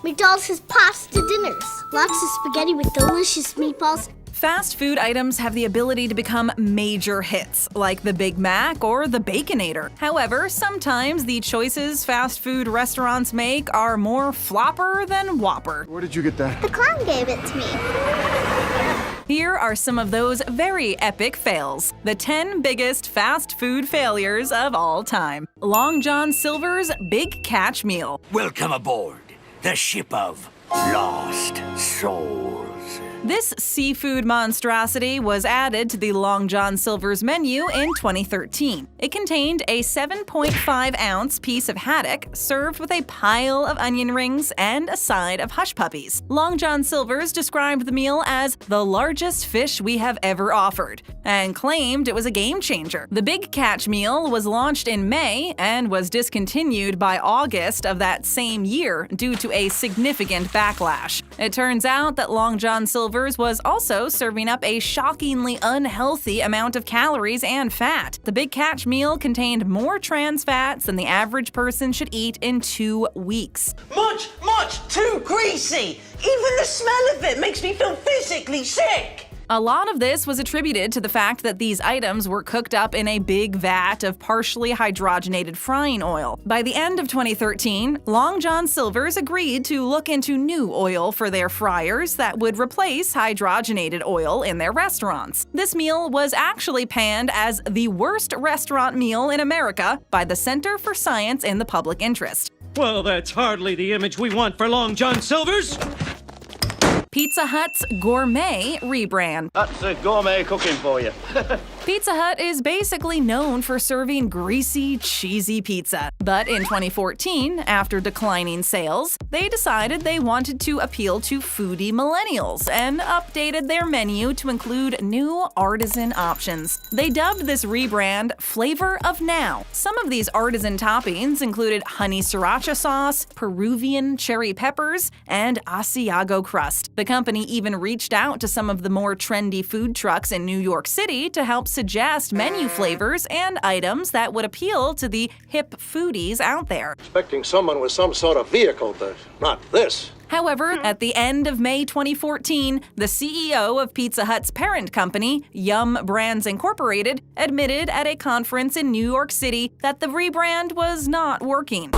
McDonald's has pasta dinners. Lots of spaghetti with delicious meatballs. Fast food items have the ability to become major hits, like the Big Mac or the Baconator. However, sometimes the choices fast food restaurants make are more flopper than whopper. Where did you get that? The clown gave it to me. Here are some of those very epic fails. The 10 biggest fast food failures of all time. Long John Silver's Big Catch Meal. Welcome aboard the ship of lost souls. This seafood monstrosity was added to the Long John Silver's menu in 2013. It contained a 7.5-ounce piece of haddock served with a pile of onion rings and a side of hush puppies. Long John Silver's described the meal as the largest fish we have ever offered and claimed it was a game changer. The Big Catch Meal was launched in May and was discontinued by August of that same year due to a significant backlash. It turns out that Long John Silver's was also serving up a shockingly unhealthy amount of calories and fat. The Big Catch Meal contained more trans fats than the average person should eat in 2 weeks. Much too greasy! Even the smell of it makes me feel physically sick! A lot of this was attributed to the fact that these items were cooked up in a big vat of partially hydrogenated frying oil. By the end of 2013, Long John Silver's agreed to look into new oil for their fryers that would replace hydrogenated oil in their restaurants. This meal was actually panned as the worst restaurant meal in America by the Center for Science in the Public Interest. Well, that's hardly the image we want for Long John Silver's. Pizza Hut's gourmet rebrand. That's gourmet cooking for you. Pizza Hut is basically known for serving greasy, cheesy pizza. But in 2014, after declining sales, they decided they wanted to appeal to foodie millennials and updated their menu to include new artisan options. They dubbed this rebrand Flavor of Now. Some of these artisan toppings included honey sriracha sauce, Peruvian cherry peppers, and Asiago crust. The company even reached out to some of the more trendy food trucks in New York City to help suggest menu flavors and items that would appeal to the hip foodies out there. Expecting someone with some sort of vehicle to, not this. However, at the end of May 2014, the CEO of Pizza Hut's parent company, Yum Brands Incorporated, admitted at a conference in New York City that the rebrand was not working.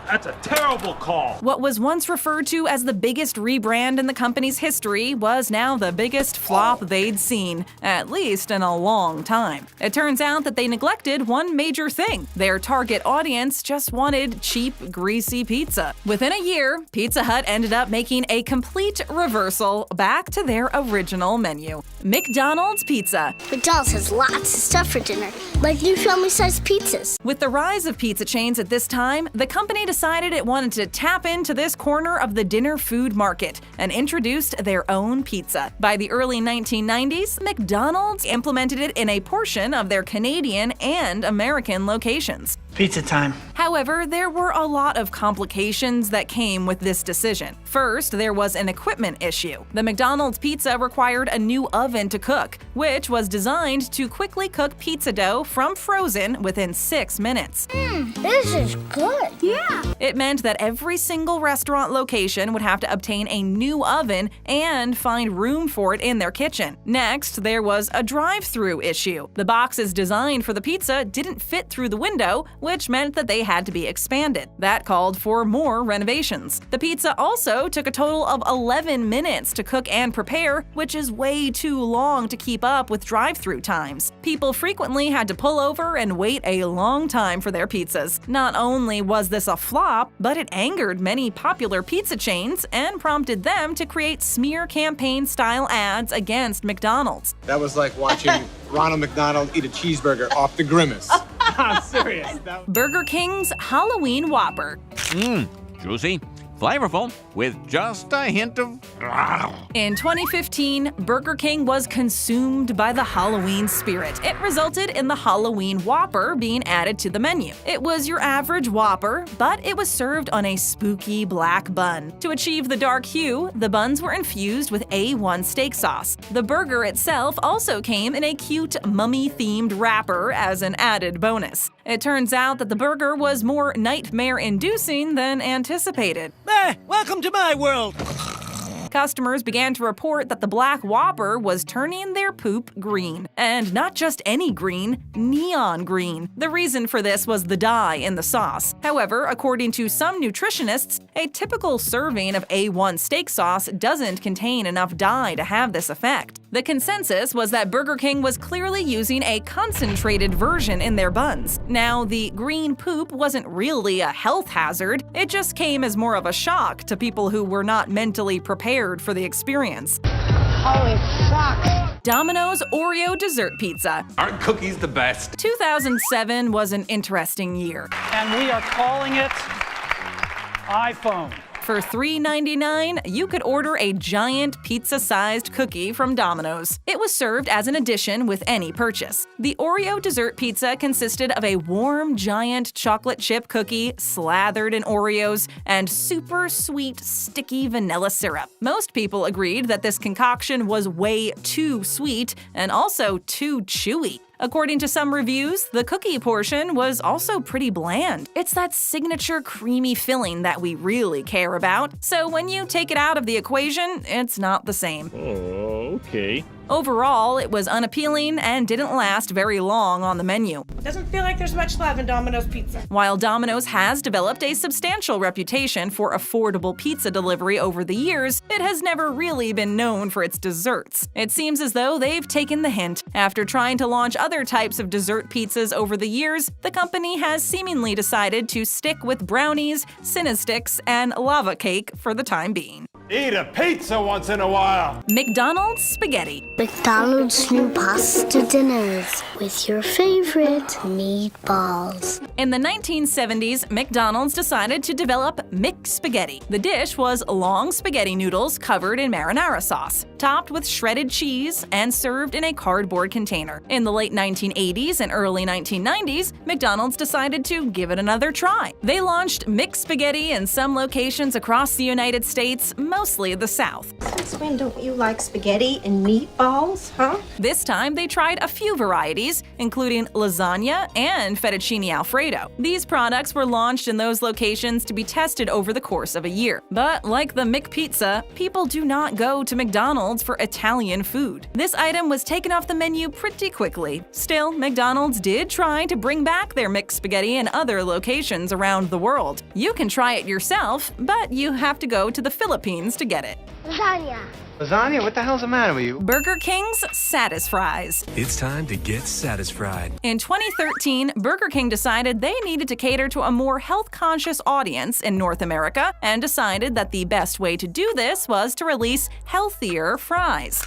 That's a terrible call. What was once referred to as the biggest rebrand in the company's history was now the biggest flop they'd seen, at least in a long time. It turns out that they neglected one major thing. Their target audience just wanted cheap, greasy pizza. Within a year, Pizza Hut ended up making a complete reversal back to their original menu. McDonald's Pizza. McDonald's has lots of stuff for dinner, like new family-sized pizzas. With the rise of pizza chains at this time, the company decided it wanted to tap into this corner of the dinner food market and introduced their own pizza. By the early 1990s, McDonald's implemented it in a portion of their Canadian and American locations. Pizza time. However, there were a lot of complications that came with this decision. First, there was an equipment issue. The McDonald's pizza required a new oven to cook, which was designed to quickly cook pizza dough from frozen within 6 minutes. This is good. Yeah. It meant that every single restaurant location would have to obtain a new oven and find room for it in their kitchen. Next, there was a drive-through issue. The boxes designed for the pizza didn't fit through the window, which meant that they had to be expanded. That called for more renovations. The pizza also took a total of 11 minutes to cook and prepare, which is way too long to keep up with drive-through times. People frequently had to pull over and wait a long time for their pizzas. Not only was this a flop, but it angered many popular pizza chains and prompted them to create smear campaign-style ads against McDonald's. That was like watching Ronald McDonald eat a cheeseburger off the Grimace. I'm serious. Burger King's Halloween Whopper. Juicy, flavorful, with just a hint of... In 2015, Burger King was consumed by the Halloween spirit. It resulted in the Halloween Whopper being added to the menu. It was your average Whopper, but it was served on a spooky black bun. To achieve the dark hue, the buns were infused with A1 steak sauce. The burger itself also came in a cute mummy-themed wrapper as an added bonus. It turns out that the burger was more nightmare-inducing than anticipated. Welcome to my world. Customers began to report that the Black Whopper was turning their poop green. And not just any green, neon green. The reason for this was the dye in the sauce. However, according to some nutritionists, a typical serving of A1 steak sauce doesn't contain enough dye to have this effect. The consensus was that Burger King was clearly using a concentrated version in their buns. Now, the green poop wasn't really a health hazard, it just came as more of a shock to people who were not mentally prepared for the experience. Holy fuck. Domino's Oreo Dessert Pizza. Aren't cookies the best? 2007 was an interesting year. And we are calling it iPhone. For $3.99, you could order a giant pizza-sized cookie from Domino's. It was served as an addition with any purchase. The Oreo dessert pizza consisted of a warm, giant chocolate chip cookie slathered in Oreos and super sweet, sticky vanilla syrup. Most people agreed that this concoction was way too sweet and also too chewy. According to some reviews, the cookie portion was also pretty bland. It's that signature creamy filling that we really care about, so when you take it out of the equation, it's not the same. Okay. Overall, it was unappealing and didn't last very long on the menu. Doesn't feel like there's much love in Domino's Pizza. While Domino's has developed a substantial reputation for affordable pizza delivery over the years, it has never really been known for its desserts. It seems as though they've taken the hint. After trying to launch other types of dessert pizzas over the years, the company has seemingly decided to stick with brownies, Cinnasticks, and lava cake for the time being. Eat a pizza once in a while. McDonald's Spaghetti. McDonald's new pasta dinners with your favorite meatballs. In the 1970s, McDonald's decided to develop McSpaghetti. The dish was long spaghetti noodles covered in marinara sauce, topped with shredded cheese, and served in a cardboard container. In the late 1980s and early 1990s, McDonald's decided to give it another try. They launched McSpaghetti in some locations across the United States, mostly the South. Since when don't you like spaghetti and meatballs, huh? This time, they tried a few varieties, including lasagna and fettuccine alfredo. These products were launched in those locations to be tested over the course of a year. But like the McPizza, people do not go to McDonald's for Italian food. This item was taken off the menu pretty quickly. Still, McDonald's did try to bring back their McSpaghetti in other locations around the world. You can try it yourself, but you have to go to the Philippines to get it. Lasagna. Lasagna? What the hell's the matter with you? Burger King's Satisfries. It's time to get satisfied. In 2013, Burger King decided they needed to cater to a more health-conscious audience in North America and decided that the best way to do this was to release healthier fries.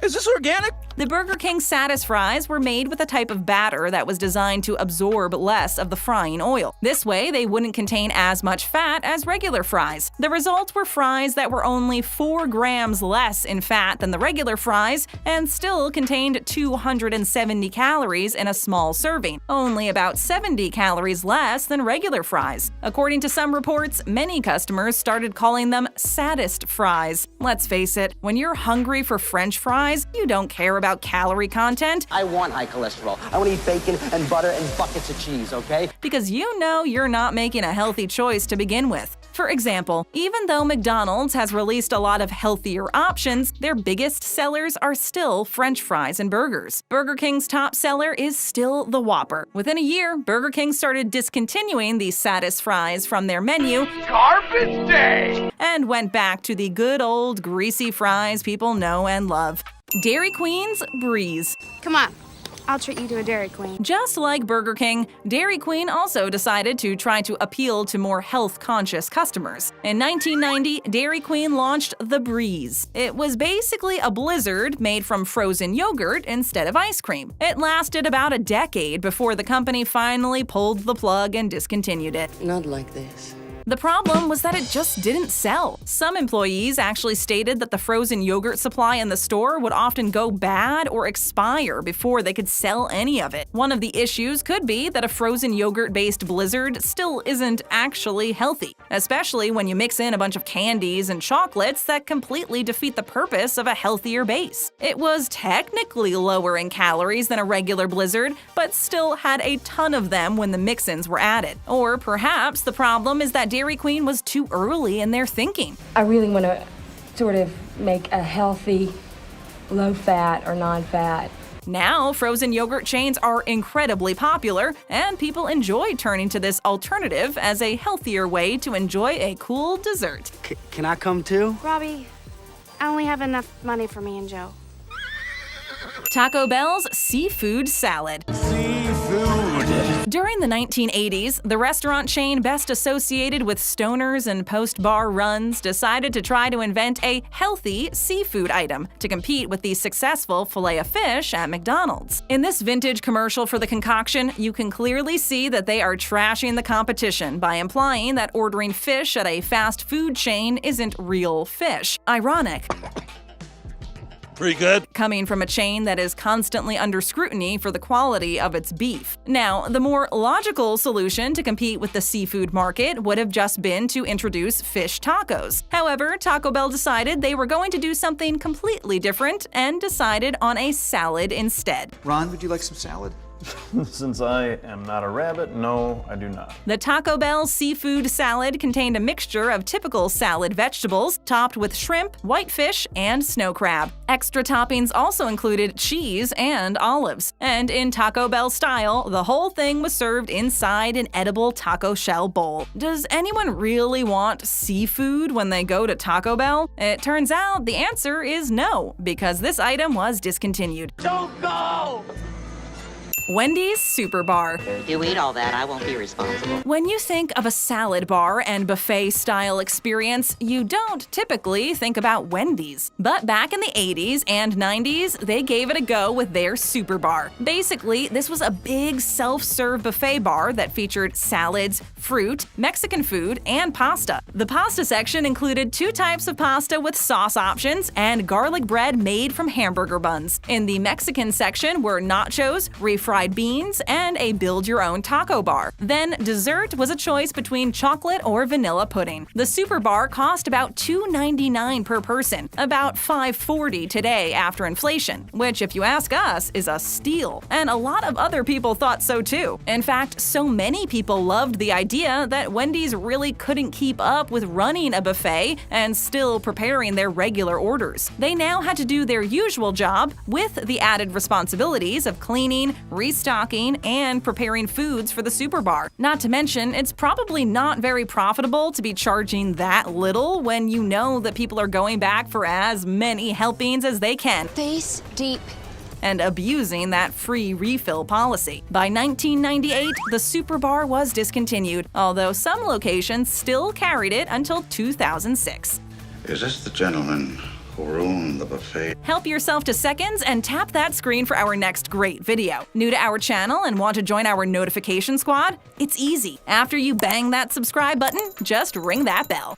Is this organic? The Burger King Satisfries were made with a type of batter that was designed to absorb less of the frying oil. This way, they wouldn't contain as much fat as regular fries. The result were fries that were only 4 grams less in fat than the regular fries and still contained 270 calories in a small serving, only about 70 calories less than regular fries. According to some reports, many customers started calling them Saddest Fries. Let's face it, when you're hungry for French fries, you don't care about calorie content. I want high cholesterol. I want to eat bacon and butter and buckets of cheese, okay? Because you know you're not making a healthy choice to begin with. For example, even though McDonald's has released a lot of healthier options, their biggest sellers are still French fries and burgers. Burger King's top seller is still the Whopper. Within a year, Burger King started discontinuing the Saddest Fries from their menu. Garbage day! And went back to the good old greasy fries people know and love. Dairy Queen's Breeze. Come on, I'll treat you to a Dairy Queen. Just like Burger King, Dairy Queen also decided to try to appeal to more health-conscious customers. In 1990, Dairy Queen launched the Breeze. It was basically a blizzard made from frozen yogurt instead of ice cream. It lasted about a decade before the company finally pulled the plug and discontinued it. Not like this. The problem was that it just didn't sell. Some employees actually stated that the frozen yogurt supply in the store would often go bad or expire before they could sell any of it. One of the issues could be that a frozen yogurt-based blizzard still isn't actually healthy, especially when you mix in a bunch of candies and chocolates that completely defeat the purpose of a healthier base. It was technically lower in calories than a regular blizzard, but still had a ton of them when the mix-ins were added. Or perhaps the problem is that Dairy Queen was too early in their thinking. I really want to sort of make a healthy, low-fat or non-fat. Now, frozen yogurt chains are incredibly popular, and people enjoy turning to this alternative as a healthier way to enjoy a cool dessert. Can I come too? Robbie, I only have enough money for me and Joe. Taco Bell's seafood salad. During the 1980s, the restaurant chain best associated with stoners and post-bar runs decided to try to invent a healthy seafood item to compete with the successful Filet-O-Fish at McDonald's. In this vintage commercial for the concoction, you can clearly see that they are trashing the competition by implying that ordering fish at a fast food chain isn't real fish. Ironic. Pretty good. Coming from a chain that is constantly under scrutiny for the quality of its beef. Now, the more logical solution to compete with the seafood market would have just been to introduce fish tacos. However, Taco Bell decided they were going to do something completely different and decided on a salad instead. Ron, would you like some salad? Since I am not a rabbit, no, I do not. The Taco Bell seafood salad contained a mixture of typical salad vegetables, topped with shrimp, whitefish, and snow crab. Extra toppings also included cheese and olives. And in Taco Bell style, the whole thing was served inside an edible taco shell bowl. Does anyone really want seafood when they go to Taco Bell? It turns out the answer is no, because this item was discontinued. Don't go! Wendy's Super Bar. You eat all that, I won't be responsible. When you think of a salad bar and buffet-style experience, you don't typically think about Wendy's. But back in the 80s and 90s, they gave it a go with their Super Bar. Basically, this was a big self-serve buffet bar that featured salads, fruit, Mexican food, and pasta. The pasta section included 2 types of pasta with sauce options and garlic bread made from hamburger buns. In the Mexican section were nachos, refried beans, and a build-your-own taco bar. Then dessert was a choice between chocolate or vanilla pudding. The Super Bar cost about $2.99 per person, about $5.40 today after inflation, which, if you ask us, is a steal. And a lot of other people thought so too. In fact, so many people loved the idea that Wendy's really couldn't keep up with running a buffet and still preparing their regular orders. They now had to do their usual job with the added responsibilities of cleaning, restocking, and preparing foods for the Super Bar. Not to mention, it's probably not very profitable to be charging that little when you know that people are going back for as many helpings as they can. Face deep. And abusing that free refill policy. By 1998, the Super Bar was discontinued, although some locations still carried it until 2006. Is this the gentleman who ruined the buffet? Help yourself to seconds and tap that screen for our next great video. New to our channel and want to join our notification squad? It's easy. After you bang that subscribe button, just ring that bell.